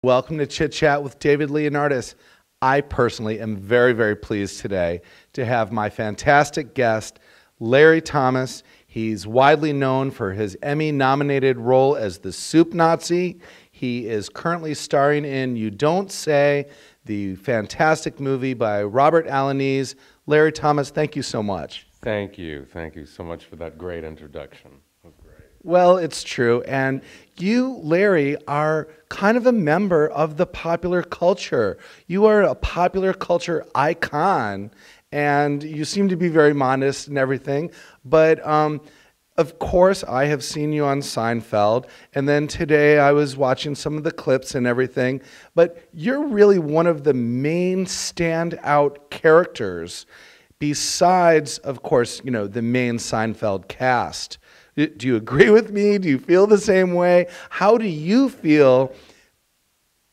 Welcome to Chit Chat with David Leonardis. I personally am very, very pleased today to have my fantastic guest, Larry Thomas. He's widely known for his Emmy-nominated role as the Soup Nazi. He is currently starring in You Don't Say, the fantastic movie by Robert Leonardis. Larry Thomas, thank you so much. Thank you. Thank you so much for that great introduction. It was great. Well, it's true. And you, Larry, are kind of a member of the popular culture. You are a popular culture icon, and you seem to be very modest and everything. But of course, I have seen you on Seinfeld, and then today I was watching some of the clips and everything. But you're really one of the main standout characters besides, of course, you know, the main Seinfeld cast. Do you agree with me? Do you feel the same way? How do you feel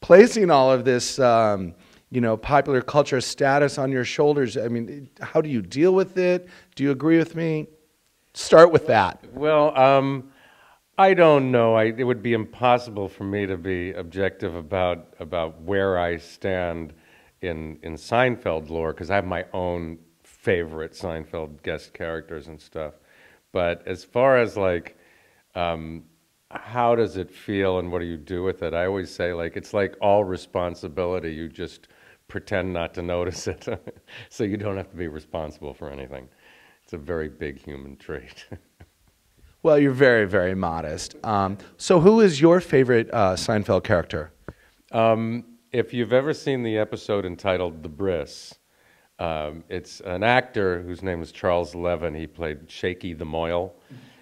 placing all of this, you know, popular culture status on your shoulders? I mean, how do you deal with it? Do you agree with me? Start with that. Well, I don't know. It would be impossible for me to be objective about where I stand in Seinfeld lore, because I have my own favorite Seinfeld guest characters and stuff. But as far as like, how does it feel and what do you do with it? I always say, like, it's like all responsibility. You just pretend not to notice it, so you don't have to be responsible for anything. It's a very big human trait. Well, you're very, very modest. So who is your favorite Seinfeld character? If you've ever seen the episode entitled The Bris, it's an actor whose name is Charles Levin. He played Shaky the Moil,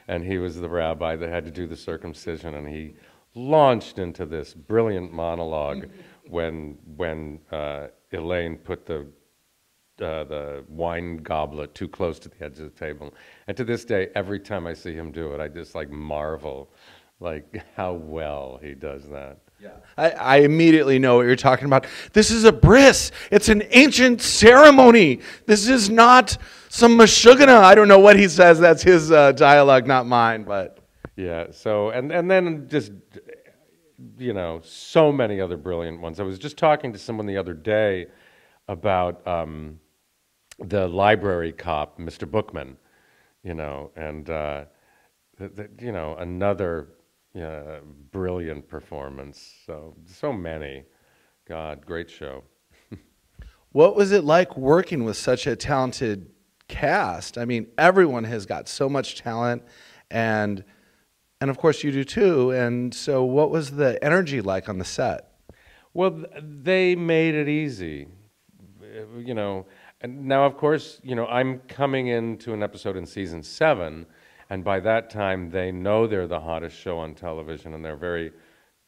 and he was the rabbi that had to do the circumcision, and he launched into this brilliant monologue when Elaine put the wine goblet too close to the edge of the table. And to this day, every time I see him do it, I just like marvel, like how well he does that. Yeah. I immediately know what you're talking about. This is a bris. It's an ancient ceremony. This is not some mashugana. I don't know what he says. That's his dialogue, not mine. But yeah. So and then just, you know, so many other brilliant ones. I was just talking to someone the other day about the library cop, Mr. Bookman, you know, and you know, another brilliant performance. So many. God, great show. what was it like working with such a talented cast? I mean, everyone has got so much talent, and of course you do too. And so, what was the energy like on the set? Well, they made it easy, you know. And now, of course, you know, I'm coming into an episode in season 7, and by that time they know they're the hottest show on television, and they're very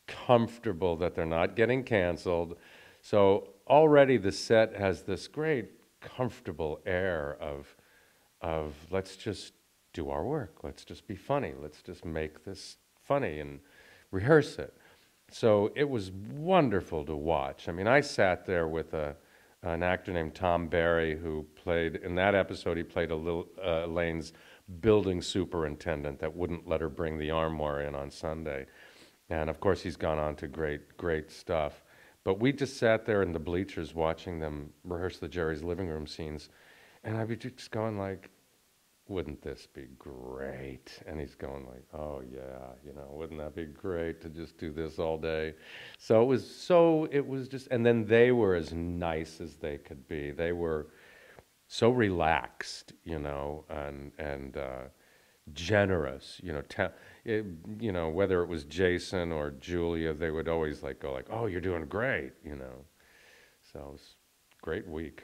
comfortable that they're not getting canceled. So already the set has this great comfortable air of let's just do our work, let's just be funny, let's just make this funny and rehearse it. So it was wonderful to watch. I mean, I sat there with an actor named Tom Barry, who played, in that episode, he played Elaine's building superintendent that wouldn't let her bring the armoire in on Sunday. And of course, he's gone on to great stuff. But we just sat there in the bleachers watching them rehearse the Jerry's living room scenes. And I'd be just going like, wouldn't this be great? And he's going like, oh yeah, you know, wouldn't that be great to just do this all day? So it was just, and then they were as nice as they could be. They were so relaxed, you know, and generous, you know, whether it was Jason or Julia, they would always like go like, oh, you're doing great, you know. So it was a great week.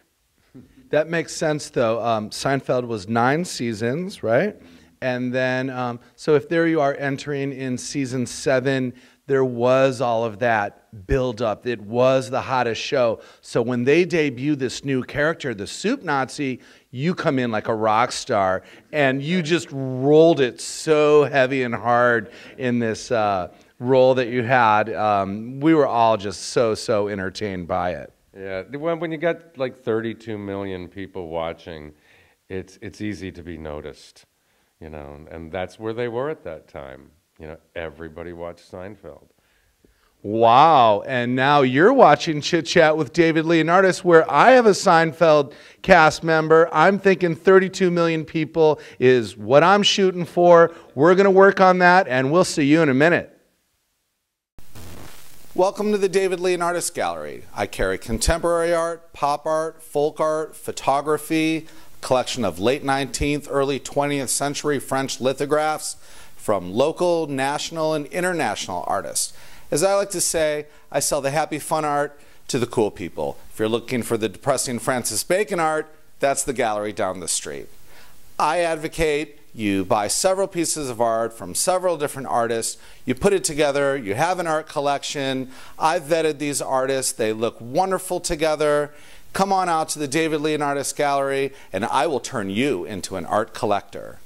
That makes sense, though. Seinfeld was 9 seasons, right? And then, so if there you are entering in season 7, there was all of that build-up. It was the hottest show. So when they debut this new character, the Soup Nazi, you come in like a rock star, and you just rolled it so heavy and hard in this role that you had. We were all just so entertained by it. Yeah, when you got like 32 million people watching, it's easy to be noticed, you know, and that's where they were at that time. You know, everybody watched Seinfeld. Wow. And now you're watching Chit Chat with David Leonardis, where I have a Seinfeld cast member. I'm thinking 32 million people is what I'm shooting for. We're going to work on that, and we'll see you in a minute. Welcome to the David Leonardis Gallery. I carry contemporary art, pop art, folk art, photography, a collection of late 19th, early 20th century French lithographs from local, national, and international artists. As I like to say, I sell the happy fun art to the cool people. If you're looking for the depressing Francis Bacon art, that's the gallery down the street. I advocate you buy several pieces of art from several different artists, you put it together, you have an art collection. I've vetted these artists, they look wonderful together. Come on out to the David Leonardis Gallery and I will turn you into an art collector.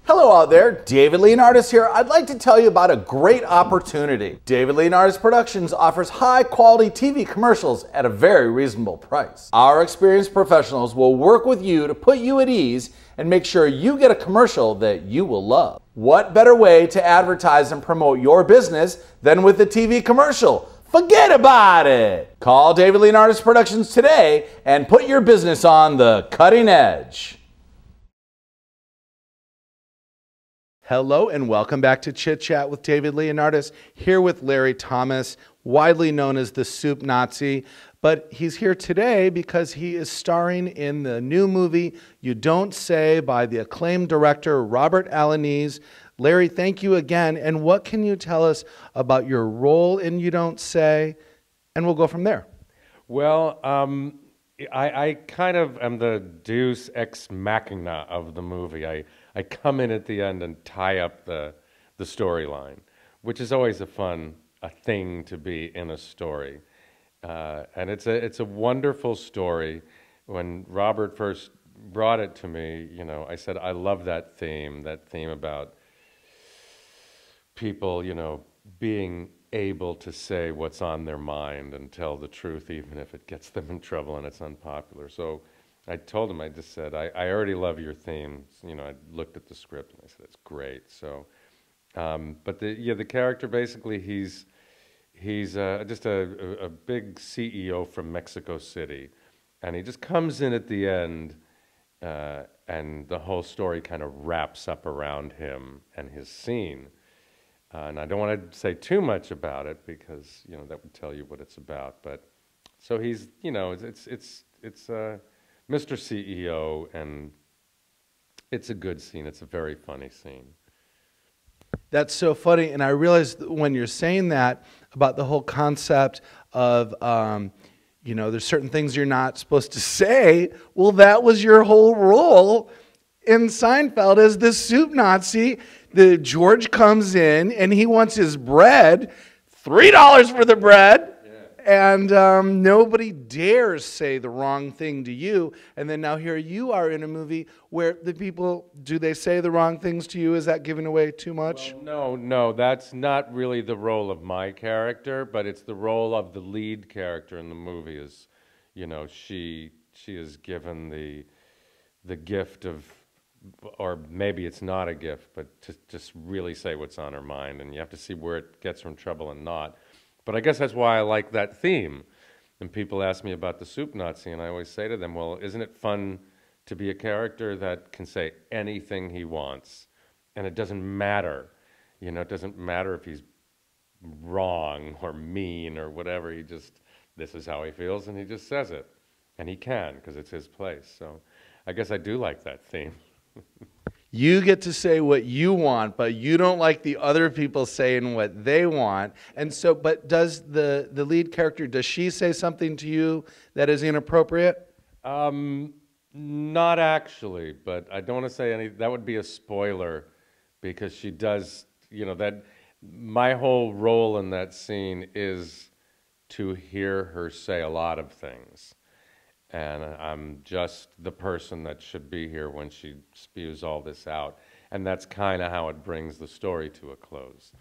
Hello out there, David Leonardis here. I'd like to tell you about a great opportunity. David Leonardis Productions offers high-quality TV commercials at a very reasonable price. Our experienced professionals will work with you to put you at ease and make sure you get a commercial that you will love. What better way to advertise and promote your business than with a TV commercial? Forget about it! Call David Leonardis Productions today and put your business on the cutting edge. Hello and welcome back to Chit Chat with David Leonardis, here with Larry Thomas, widely known as the Soup Nazi, but he's here today because he is starring in the new movie You Don't Say by the acclaimed director Robert Leonardis. Larry, thank you again, and what can you tell us about your role in You Don't Say, and we'll go from there. Well, I kind of am the deus ex machina of the movie. I come in at the end and tie up the storyline, which is always a thing to be in a story. And it's a wonderful story. When Robert first brought it to me, you know, I said, I love that theme about people, you know, being able to say what's on their mind and tell the truth, even if it gets them in trouble and it's unpopular. So I told him, I just said, I already love your theme. You know, I looked at the script and I said, it's great. So, but the character basically, he's just a big CEO from Mexico City, and he just comes in at the end, and the whole story kind of wraps up around him and his scene. And I don't want to say too much about it because, you know, that would tell you what it's about. But so he's, you know, it's Mr. CEO, and it's a good scene. It's a very funny scene. That's so funny, and I realized when you're saying that about the whole concept of, you know, there's certain things you're not supposed to say. Well, that was your whole role in Seinfeld as the Soup Nazi. The George comes in and he wants his bread, $3 for the bread. And nobody dares say the wrong thing to you. And then now here you are in a movie where the people, do they say the wrong things to you? Is that giving away too much? Well, no, that's not really the role of my character, but it's the role of the lead character in the movie. Is, you know, she is given the gift of, or maybe it's not a gift, but to just really say what's on her mind, and you have to see where it gets her in trouble and not. But I guess that's why I like that theme. And people ask me about the Soup Nazi, and I always say to them, well, isn't it fun to be a character that can say anything he wants? And it doesn't matter. You know, it doesn't matter if he's wrong or mean or whatever. He just, this is how he feels, and he just says it. And he can, because it's his place. So I guess I do like that theme. You get to say what you want, but you don't like the other people saying what they want. And so, but does the lead character, does she say something to you that is inappropriate? Not actually, but I don't want to say any, that would be a spoiler, because she does, you know, that my whole role in that scene is to hear her say a lot of things. And I'm just the person that should be here when she spews all this out. And that's kind of how it brings the story to a close.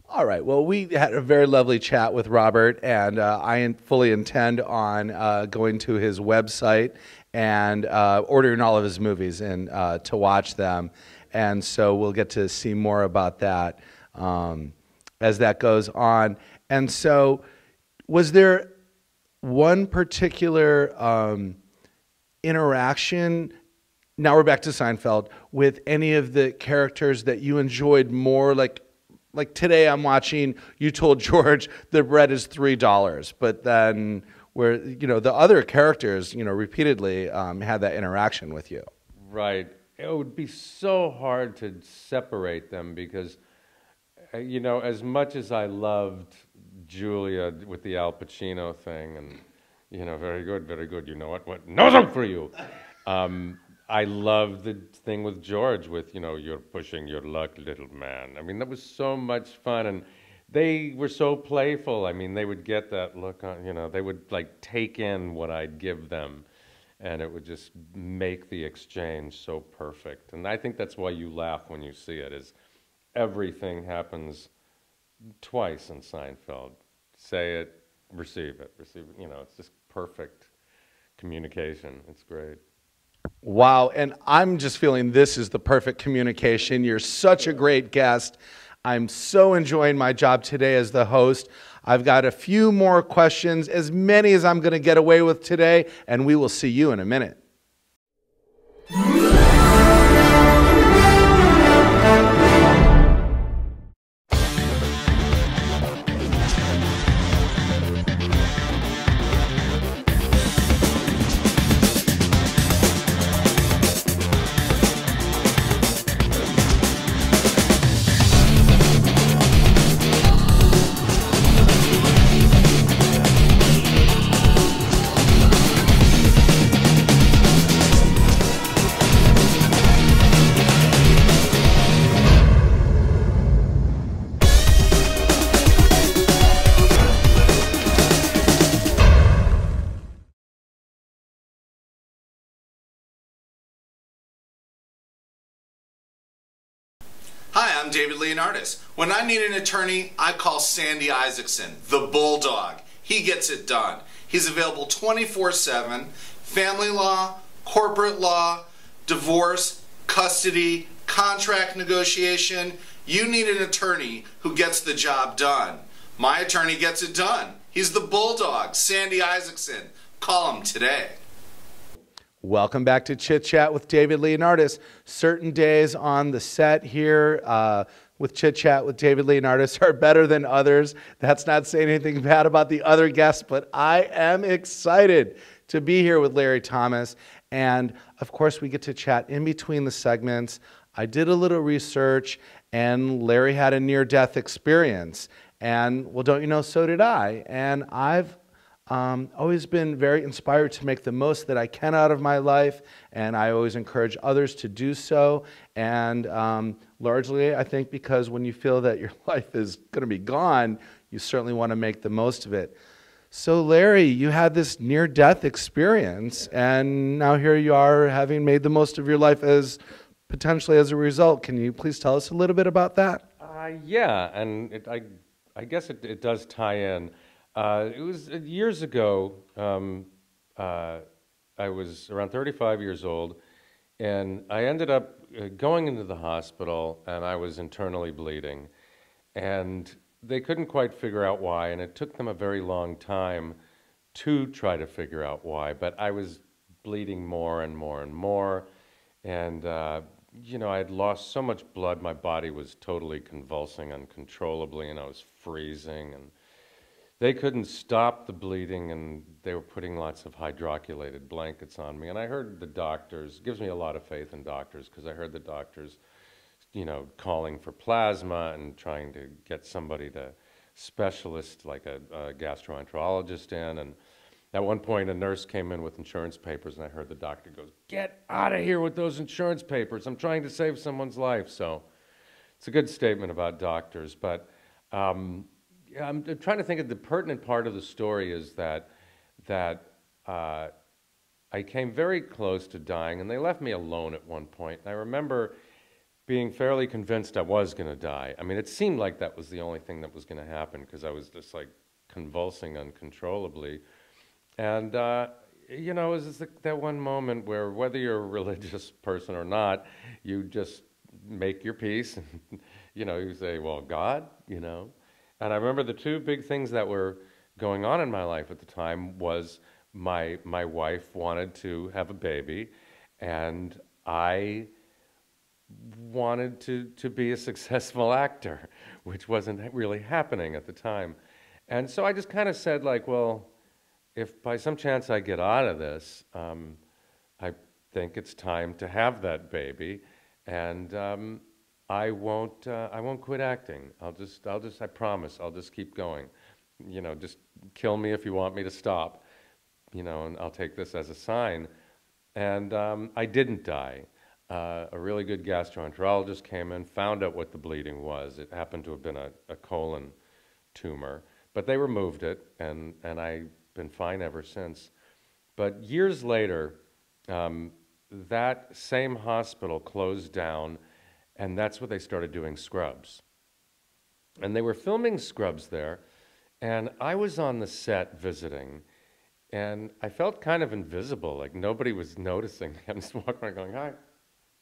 All right. Well, we had a very lovely chat with Robert, and I fully intend on going to his website and ordering all of his movies and to watch them. And so we'll get to see more about that. as that goes on. And so, was there one particular interaction, now we're back to Seinfeld, with any of the characters that you enjoyed more? Like today I'm watching, you told George the bread is $3, but then where, the other characters, repeatedly had that interaction with you. Right. It would be so hard to separate them because, as much as I loved Julia with the Al Pacino thing, and, very good, you know what nose up for you. I love the thing with George with, you're pushing your luck, little man. I mean, that was so much fun. And they were so playful. I mean, they would get that look on, they would like take in what I'd give them. And it would just make the exchange so perfect. And I think that's why you laugh when you see it, is everything happens twice in Seinfeld. Say it, receive it. It's just perfect communication. It's great. Wow, and I'm just feeling this is the perfect communication. You're such a great guest. I'm so enjoying my job today as the host. I've got a few more questions, as many as I'm going to get away with today, and we will see you in a minute. Hi, I'm David Leonardis. When I need an attorney, I call Sandy Isaacson, the Bulldog. He gets it done. He's available 24/7, family law, corporate law, divorce, custody, contract negotiation. You need an attorney who gets the job done. My attorney gets it done. He's the Bulldog, Sandy Isaacson. Call him today. Welcome back to Chit Chat with David Leonardis. Certain days on the set here with Chit Chat with David Leonardis are better than others. That's not saying anything bad about the other guests, but I am excited to be here with Larry Thomas. And of course, we get to chat in between the segments. I did a little research, and Larry had a near-death experience. And, well, don't you know, so did I. And I've always been very inspired to make the most that I can out of my life, and I always encourage others to do so. And largely, I think, because when you feel that your life is going to be gone, you certainly want to make the most of it. So, Larry, you had this near-death experience, and now here you are having made the most of your life as potentially as a result. Can you please tell us a little bit about that? Yeah, and I guess it does tie in. It was years ago. I was around 35 years old, and I ended up going into the hospital, and I was internally bleeding. And they couldn't quite figure out why, and it took them a very long time to try to figure out why. But I was bleeding more and more and more, and I had lost so much blood, my body was totally convulsing uncontrollably, and I was freezing, and they couldn't stop the bleeding, and they were putting lots of hydroculated blankets on me. And I heard the doctors, it gives me a lot of faith in doctors, because I heard the doctors, calling for plasma and trying to get somebody to specialist, like a gastroenterologist in. And at one point, a nurse came in with insurance papers, and I heard the doctor goes, "Get out of here with those insurance papers. I'm trying to save someone's life." So it's a good statement about doctors. But I'm trying to think of the pertinent part of the story is that I came very close to dying, and they left me alone at one point. And I remember being fairly convinced I was going to die. I mean, it seemed like that was the only thing that was going to happen, because I was just like convulsing uncontrollably. And, it was just that one moment where, whether you're a religious person or not, you just make your peace. And, you say, well, God, And I remember the two big things that were going on in my life at the time was my wife wanted to have a baby, and I wanted to be a successful actor, which wasn't really happening at the time. And so I just kind of said, like, well, if by some chance I get out of this, I think it's time to have that baby, and I won't quit acting. I promise, I'll just keep going. You know, just kill me if you want me to stop. You know, and I'll take this as a sign. And I didn't die. A really good gastroenterologist came in, found out what the bleeding was. It happened to have been a colon tumor, but they removed it, and I've been fine ever since. But years later, that same hospital closed down, and that's when they started doing Scrubs. And they were filming Scrubs there, and I was on the set visiting, and I felt kind of invisible, like nobody was noticing me. I'm just walking around going, hi,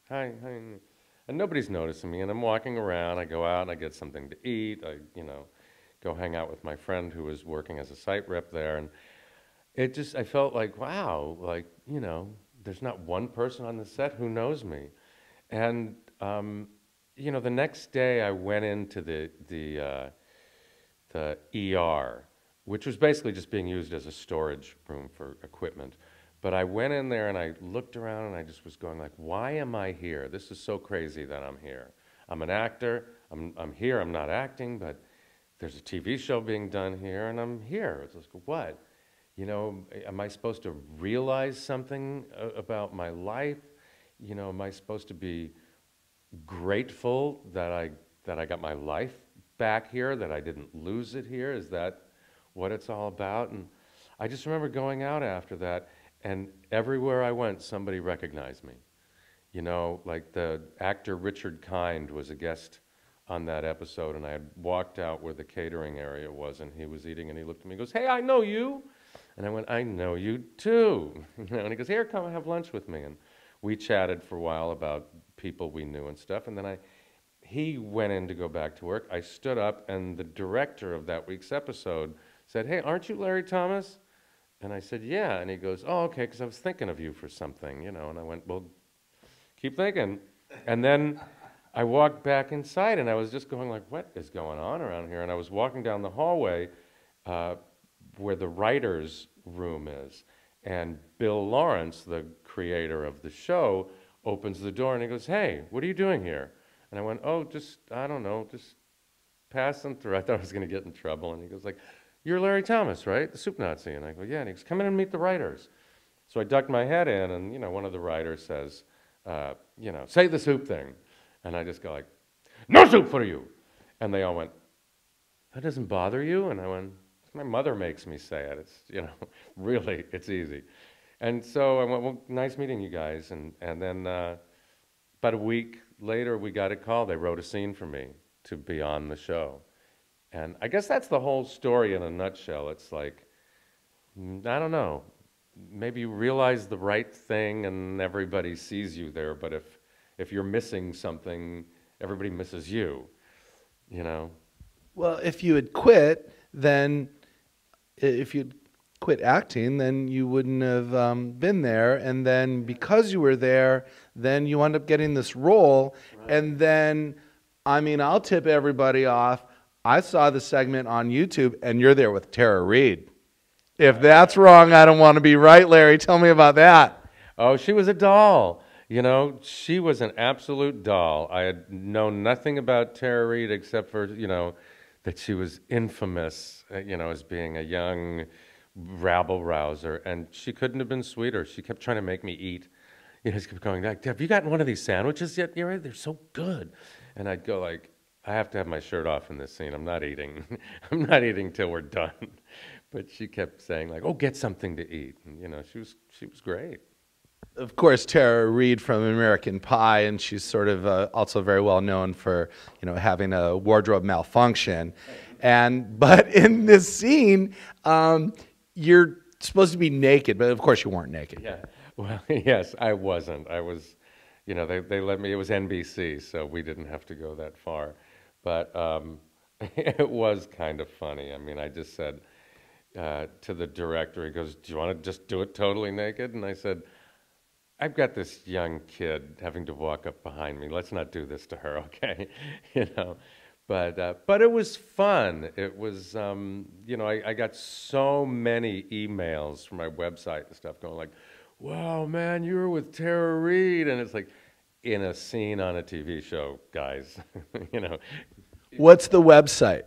hi, hi. And nobody's noticing me, and I'm walking around. I go out and I get something to eat. I, go hang out with my friend who was working as a site rep there, and I felt like, wow, like, there's not one person on the set who knows me. And, the next day I went into the ER, which was basically just being used as a storage room for equipment. But I went in there and I looked around and I just was going like, why am I here? This is so crazy that I'm here. I'm an actor, I'm here, I'm not acting, but there's a TV show being done here and I'm here. It's like, what? Am I supposed to realize something about my life? Am I supposed to be grateful that I got my life back here, that I didn't lose it here? Is that what it's all about? And I just remember going out after that, and everywhere I went, somebody recognized me. Like the actor Richard Kind was a guest on that episode, and I had walked out where the catering area was, and he was eating, and he looked at me and goes, hey, I know you. And I went, I know you too. And he goes, here, come and have lunch with me. And we chatted for a while about people we knew and stuff, and then he went in to go back to work. I stood up, and the director of that week's episode said, hey, aren't you Larry Thomas? And I said, yeah. And he goes, oh, okay, because I was thinking of you for something, And I went, well, keep thinking. And then I walked back inside, and I was just going like, what is going on around here? And I was walking down the hallway where the writer's room is. And Bill Lawrence, the creator of the show, opens the door, and he goes, hey, what are you doing here? And I went, oh, I don't know, just passing through. I thought I was going to get in trouble. And he goes like, you're Larry Thomas, right? The soup Nazi. And I go, yeah. And he goes, come in and meet the writers. So I ducked my head in, and, one of the writers says, say the soup thing. And I just go like, no soup for you. And they all went, that doesn't bother you? And I went, my mother makes me say it. It's, really, it's easy. And so I went, well, nice meeting you guys. And then about a week later, we got a call. They wrote a scene for me to be on the show. And I guess that's the whole story in a nutshell. It's like, I don't know, maybe you realize the right thing and everybody sees you there, but if you're missing something, everybody misses you, Well, if you had quit, then if you'd quit acting, then you wouldn't have been there. And then because you were there, then you end up getting this role. Right. And then, I'll tip everybody off. I saw the segment on YouTube, and you're there with Tara Reid. If that's wrong, I don't want to be right, Larry. Tell me about that. Oh, she was a doll. She was an absolute doll. I had known nothing about Tara Reid except for, that she was infamous, as being a young rabble-rouser. And she couldn't have been sweeter. She kept trying to make me eat. She kept going, like, have you gotten one of these sandwiches yet? They're so good. And I'd go like, I have to have my shirt off in this scene. I'm not eating. I'm not eating till we're done. But she kept saying like, oh, get something to eat. And, she was great. Of course, Tara Reid from American Pie, and she's sort of also very well known for, having a wardrobe malfunction. But in this scene, you're supposed to be naked, but of course you weren't naked. Yeah. Well, yes, I wasn't. I was, they let me. It was NBC, so we didn't have to go that far. But It was kind of funny. I mean, I just said to the director, he goes, "Do you want to just do it totally naked?" And I said, "I've got this young kid having to walk up behind me. Let's not do this to her, okay?" You know, but it was fun. It was, I got so many emails from my website and stuff going like, "Wow, man, you were with Tara Reid," and it's like in a scene on a TV show, guys. you know, What's the website?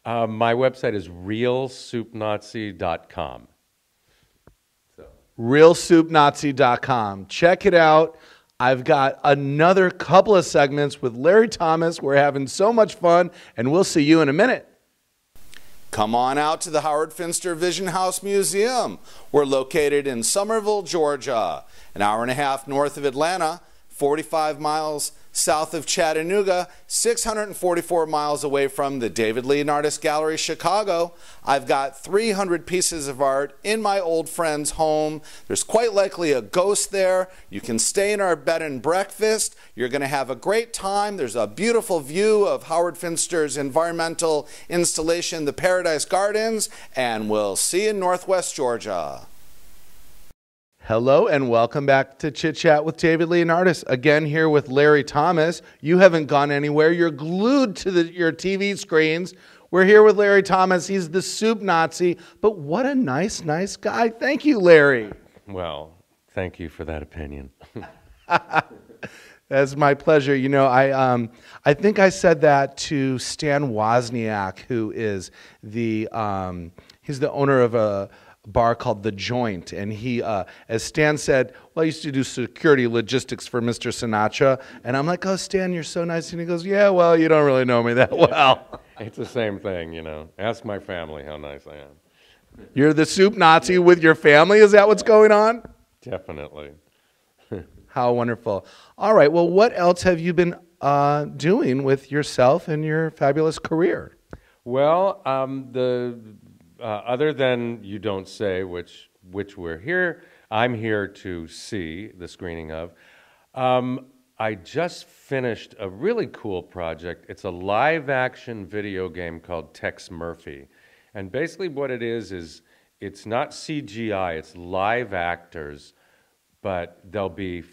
my website is realsoupnazi.com. So. realsoupnazi.com. Check it out. I've got another couple of segments with Larry Thomas. We're having so much fun, and we'll see you in a minute. Come on out to the Howard Finster Vision House Museum. We're located in Somerville, Georgia, an hour and a half north of Atlanta, 45 miles south of Chattanooga, 644 miles away from the David Leonardis Gallery, Chicago. I've got 300 pieces of art in my old friend's home. There's quite likely a ghost there. You can stay in our bed and breakfast. You're going to have a great time. There's a beautiful view of Howard Finster's environmental installation, the Paradise Gardens, and we'll see you in Northwest Georgia. Hello and welcome back to Chit Chat with David Leonardis. Again here with Larry Thomas. You haven't gone anywhere. You're glued to your TV screens. We're here with Larry Thomas. He's the Soup Nazi. But what a nice guy. Thank you, Larry. Well, thank you for that opinion. That's my pleasure. You know, I think I said that to Stan Wozniak, who is he's the owner of a bar called The Joint, and he, as Stan said, well, I used to do security logistics for Mr. Sinatra, and I'm like, "Oh, Stan, you're so nice," and he goes, "Yeah, well, you don't really know me that well." It's the same thing, you know. Ask my family how nice I am. You're the Soup Nazi with your family? Is that what's going on? Definitely. How wonderful. All right, well, what else have you been doing with yourself and your fabulous career? Well, other than You Don't Say, which I'm here to see the screening of. I just finished a really cool project. It's a live-action video game called Tex Murphy, and basically what it is it's not CGI. It's live actors, but they'll be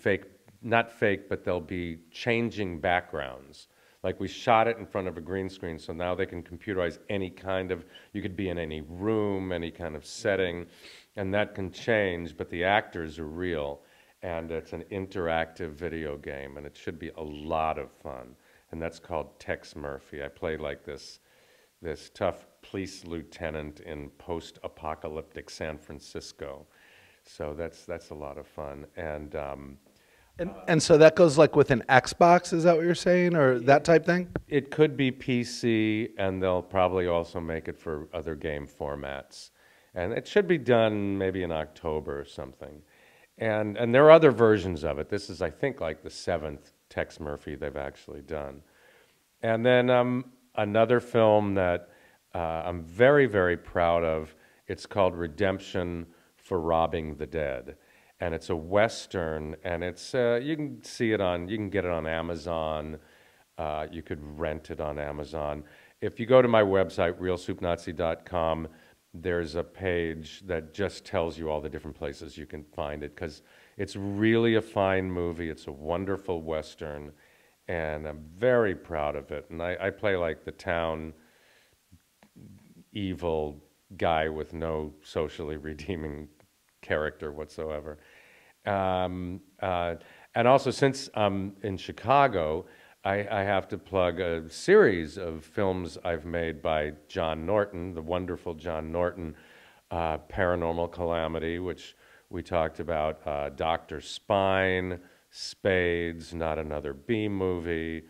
not fake, but they'll be changing backgrounds. Like we shot it in front of a green screen, so now they can computerize any kind of, you could be in any room, any kind of setting, and that can change, but the actors are real. And it's an interactive video game, and it should be a lot of fun. And that's called Tex Murphy. I play like this tough police lieutenant in post-apocalyptic San Francisco. So that's a lot of fun. And so that goes like with an Xbox, is that what you're saying, or that type thing? It could be PC, and they'll probably also make it for other game formats. And it should be done maybe in October or something. And there are other versions of it. This is, I think, like the 7th Tex Murphy they've actually done. And then another film that I'm very, very proud of, it's called Redemption for Robbing the Dead. And it's a Western, and it's you can get it on Amazon. You could rent it on Amazon. If you go to my website, realsoupnazi.com, there's a page that just tells you all the different places you can find it, because it's really a fine movie. It's a wonderful Western, and I'm very proud of it. And I play like the town evil guy with no socially redeeming character whatsoever. And also, since I'm in Chicago, I have to plug a series of films I've made by John Norton, the wonderful John Norton, Paranormal Calamity, which we talked about, Dr. Spine, Spades, Not Another B Movie,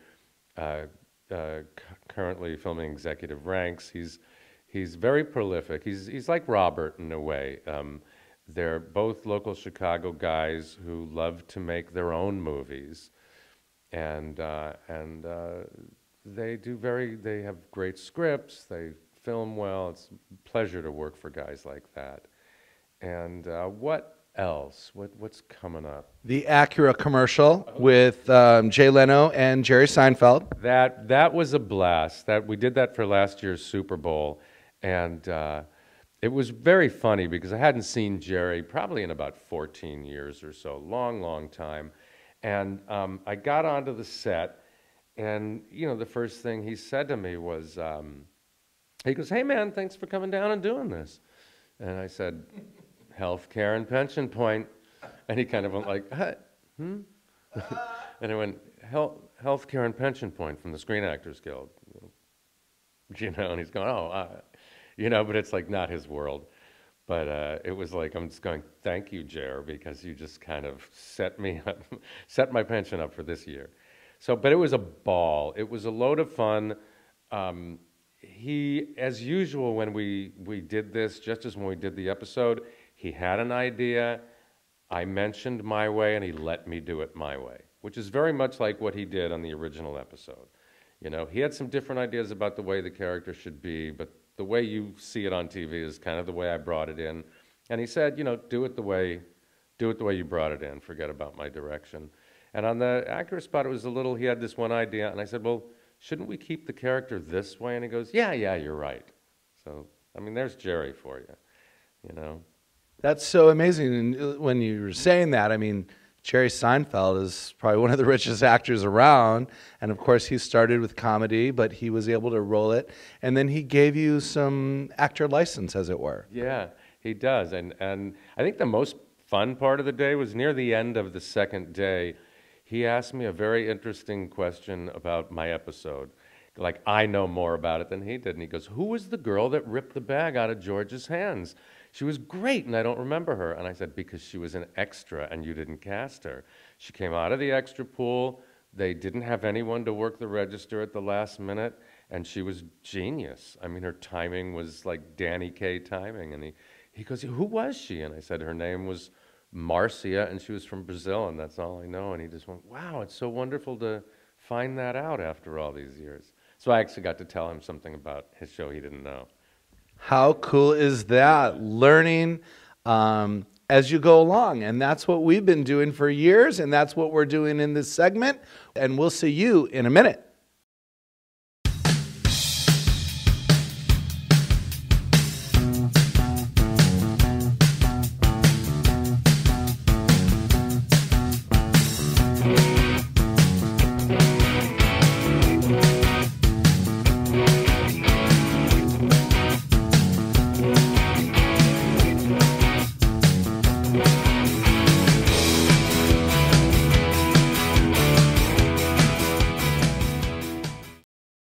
currently filming Executive Ranks. He's very prolific. He's like Robert in a way. They're both local Chicago guys who love to make their own movies, and they have great scripts. They film well. It's a pleasure to work for guys like that. And what else? What's coming up? The Acura commercial with Jay Leno and Jerry Seinfeld. That was a blast. That we did that for last year's Super Bowl, and it was very funny because I hadn't seen Jerry probably in about 14 years or so, long time, and I got onto the set, and the first thing he said to me was, he goes, "Hey man, thanks for coming down and doing this," and I said, "Healthcare and pension point," and he kind of went like, and I went, Healthcare and pension point from the Screen Actors Guild, and he's going, but it's like not his world. But it was like, I'm just going, thank you, Jer, because you just kind of set me up, set my pension up for this year. So, but it was a ball. It was a load of fun. He, as usual, when we did this, just as when we did the episode, he had an idea. I mentioned my way, and he let me do it my way, which is very much like what he did on the original episode. He had some different ideas about the way the character should be, but the way you see it on TV is kind of the way I brought it in. And he said, do it the way you brought it in. Forget about my direction. And on the actor spot, it was he had this one idea, and I said, well, shouldn't we keep the character this way? And he goes, yeah, you're right. So, there's Jerry for you, That's so amazing. And when you were saying that, Jerry Seinfeld is probably one of the richest actors around. And of course, he started with comedy, but he was able to roll it. And then he gave you some actor license, as it were. Yeah, he does. And I think the most fun part of the day was near the end of the second day. He asked me a very interesting question about my episode. Like, I know more about it than he did. And he goes, who was the girl that ripped the bag out of George's hands? She was great, and I don't remember her. And I said, because she was an extra, and you didn't cast her. She came out of the extra pool. They didn't have anyone to work the register at the last minute, and she was genius. Her timing was like Danny Kaye timing. And he goes, who was she? And I said, her name was Marcia, and she was from Brazil, and that's all I know. And he just went, wow, it's so wonderful to find that out after all these years. So I actually got to tell him something about his show he didn't know. How cool is that? Learning as you go along. And that's what we've been doing for years, and that's what we're doing in this segment. And we'll see you in a minute.